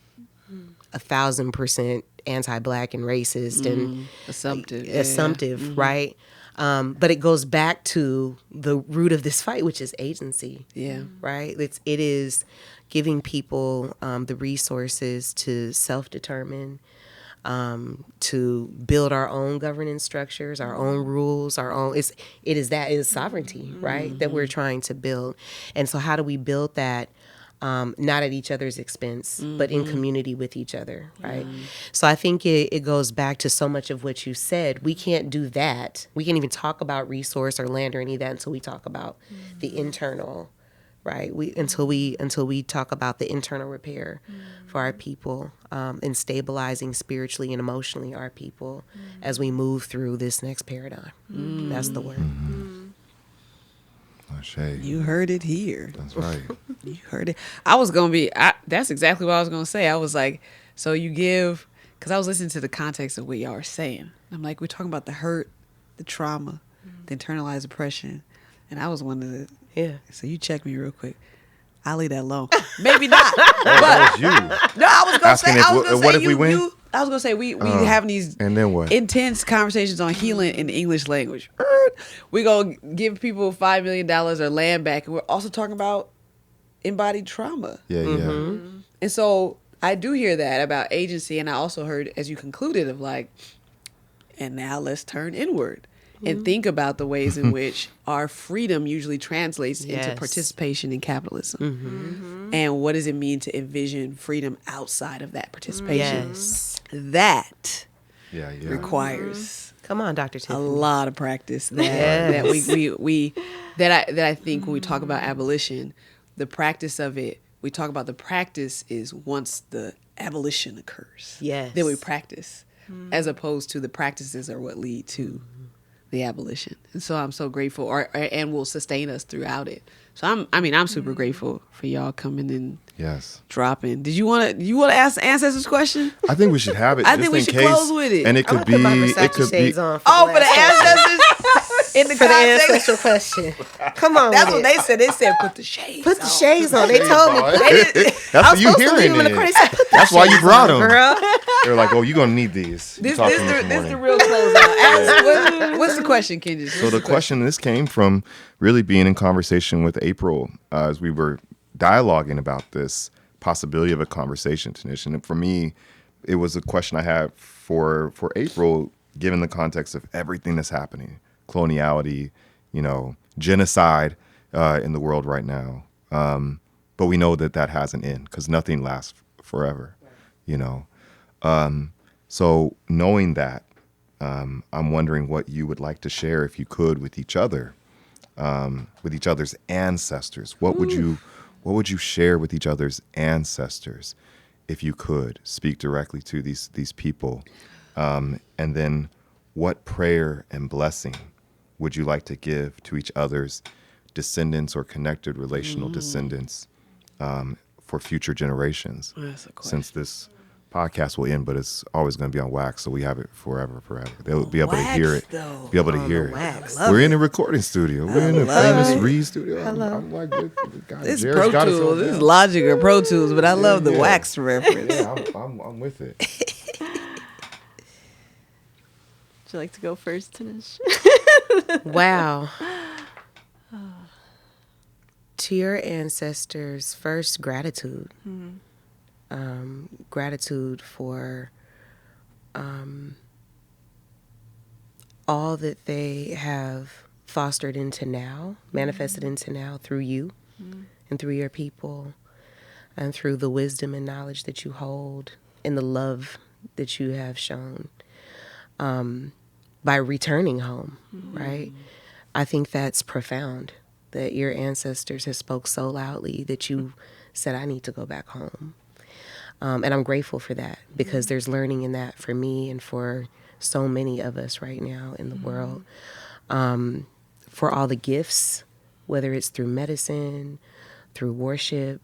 1,000% anti-Black and racist and assumptive, right? But it goes back to the root of this fight, which is agency. Yeah. Right? It is giving people the resources to self-determine, to build our own governance structures, our own rules, it is sovereignty, right? That we're trying to build. And so how do we build that? Not at each other's expense, but in community with each other, right? So I think it goes back to so much of what you said. We can't do that. We can't even talk about resource or land or any of that until we talk about the internal, right? Until we talk about the internal repair for our people, and stabilizing spiritually and emotionally our people as we move through this next paradigm. That's the word. You heard it here. That's right. You heard it. That's exactly what I was going to say. I was like, so you give, because I was listening to the context of what y'all are saying. I'm like, we're talking about the hurt, the trauma, the internalized oppression. And I was one of the, so you check me real quick. I'll leave that alone. Maybe not. That was you. No, I was going to say, what if we win? I was going to say, we having these and then what? intense conversations on healing in the English language. We're going to give people $5 million or land back. And we're also talking about embodied trauma. Yeah. And so I do hear that about agency. And I also heard, as you concluded, of like, and now let's turn inward and think about the ways in which our freedom usually translates into participation in capitalism. And what does it mean to envision freedom outside of that participation? Yes. That Yeah. Mm-hmm. requires Come on, Dr. Tiffani. a lot of practice that I think when we talk about abolition, the practice of it, we talk about the practice is once the abolition occurs. Yes. Then we practice, as opposed to the practices are what lead to the abolition. And so I'm so grateful, and will sustain us throughout it. So I'm super grateful for y'all coming and dropping. Did you want to ask the ancestors question? I think we should have it. I think we should close with it. And it could be. It could be. On For the ancestors in the for the context. ancestral question. Come on. That's with what it. they said. They said put the shades. Put the shades on. They told me. That's what you hearing. That's why you brought them. Girl. They're like, oh, you're gonna need these. This is the real closeout. What's the question, Kenjus? So the question, this came from really being in conversation with Apryl as we were dialoguing about this possibility of a conversation, Tinisch. And for me, it was a question I had for Apryl, given the context of everything that's happening, coloniality, genocide in the world right now. But we know that has an end because nothing lasts forever, So knowing that, I'm wondering what you would like to share, if you could, with each other, with each other's ancestors. What would you share with each other's ancestors, if you could speak directly to these people? And then what prayer and blessing would you like to give to each other's descendants or connected relational descendants for future generations? That's a question. Since this podcast will end, but it's always going to be on wax, so we have it forever. They'll be able to hear it. Though. Be able to hear it. Wax. We're in a recording studio. We're in a famous Reed studio. I'm like, God, This Jared's Pro got us all Tools, this is down. Logic or Pro Tools, but I love the yeah. wax reference. Yeah, I'm with it. Would you like to go first, Tinisch? Wow. To your ancestors, first, gratitude. Gratitude for all that they have fostered into now, manifested into now through you and through your people, and through the wisdom and knowledge that you hold and the love that you have shown by returning home, right? I think that's profound, that your ancestors have spoke so loudly that you said, I need to go back home. And I'm grateful for that, because there's learning in that for me and for so many of us right now in the world. For all the gifts, whether it's through medicine, through worship,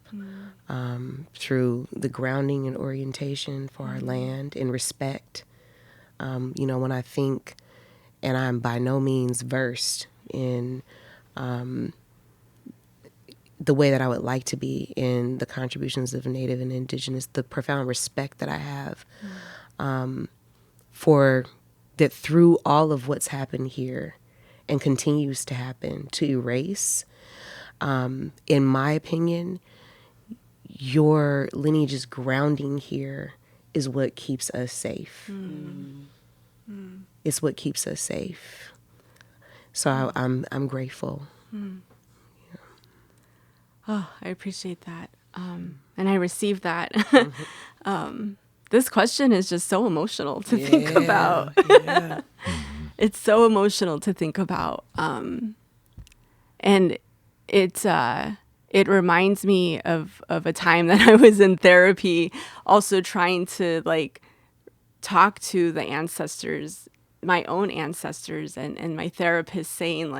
through the grounding and orientation for our land and respect. When I think, and I'm by no means versed in the way that I would like to be in the contributions of Native and Indigenous, the profound respect that I have for that through all of what's happened here and continues to happen to erase, in my opinion, your lineage's grounding here is what keeps us safe. It's what keeps us safe. So I'm grateful. Oh, I appreciate that. And I received that. This question is just so emotional to think about. It's so emotional to think about. And it reminds me of a time that I was in therapy, also trying to talk to the ancestors, my own ancestors, and my therapist saying,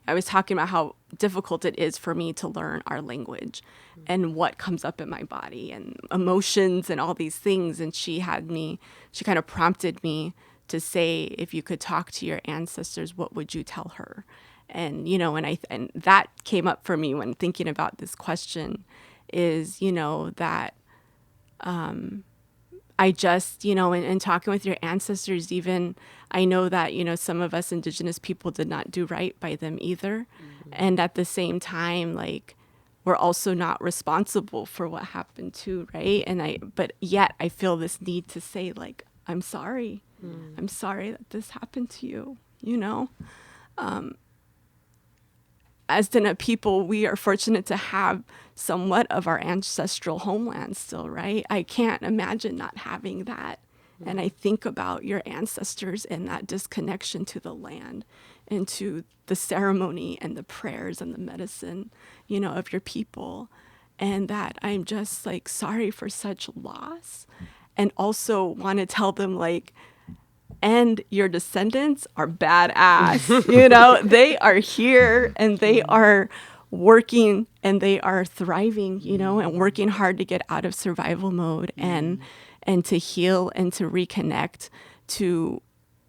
I was talking about how difficult it is for me to learn our language and what comes up in my body and emotions and all these things. And she kind of prompted me to say, if you could talk to your ancestors, what would you tell her? And, and that came up for me when thinking about this question is, that I just, in talking with your ancestors, even I know that, some of us Indigenous people did not do right by them either. And at the same time, we're also not responsible for what happened too, right? But yet I feel this need to say, I'm sorry. I'm sorry that this happened to you, As Dana people, we are fortunate to have somewhat of our ancestral homeland still, right? I can't imagine not having that. And I think about your ancestors and that disconnection to the land and to the ceremony and the prayers and the medicine, of your people. And that I'm just sorry for such loss. And also want to tell them and your descendants are badass. They are here and they are working and they are thriving, and working hard to get out of survival mode and to heal and to reconnect to,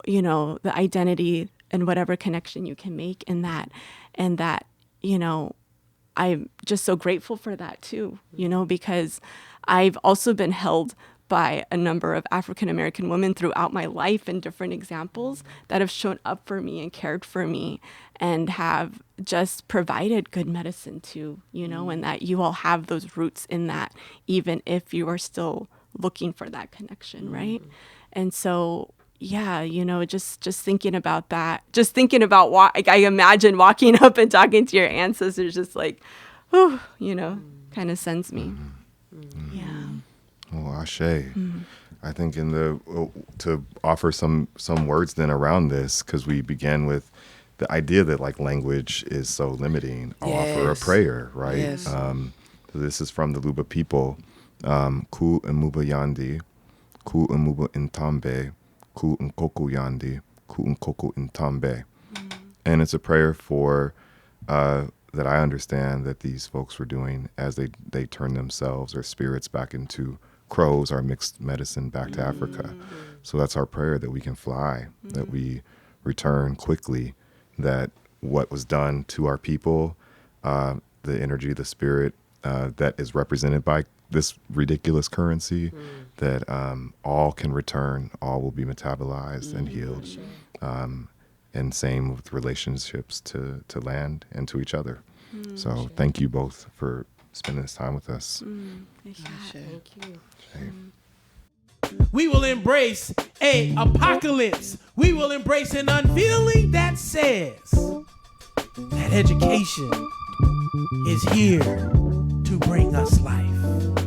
the identity and whatever connection you can make in that. And that, I'm just so grateful for that too, because I've also been held by a number of African-American women throughout my life in different examples that have shown up for me and cared for me and have just provided good medicine too, and that you all have those roots in that, even if you are still looking for that connection, right? And so, yeah, just thinking about that, just thinking about I imagine walking up and talking to your ancestors, just kind of sends me. Yeah. Oh, Ashe. I think to offer some words then around this, because we began with the idea that like language is so limiting. I'll offer a Yes. prayer, right? Yes. This is from the Luba people. Ku imuba yandi, ku imuba intambe, ku nkoku yandi, ku nkoku intambe. And it's a prayer for that I understand that these folks were doing as they turn themselves or spirits back into crows, our mixed medicine, back to Africa. So that's our prayer, that we can fly, that we return quickly, that what was done to our people, the energy, the spirit that is represented by this ridiculous currency, that all can return, all will be metabolized and healed. And same with relationships to land and to each other. So thank you both for spending this time with us. Thank you. We will embrace a apocalypse. We will embrace an unveiling that says that education is here to bring us life.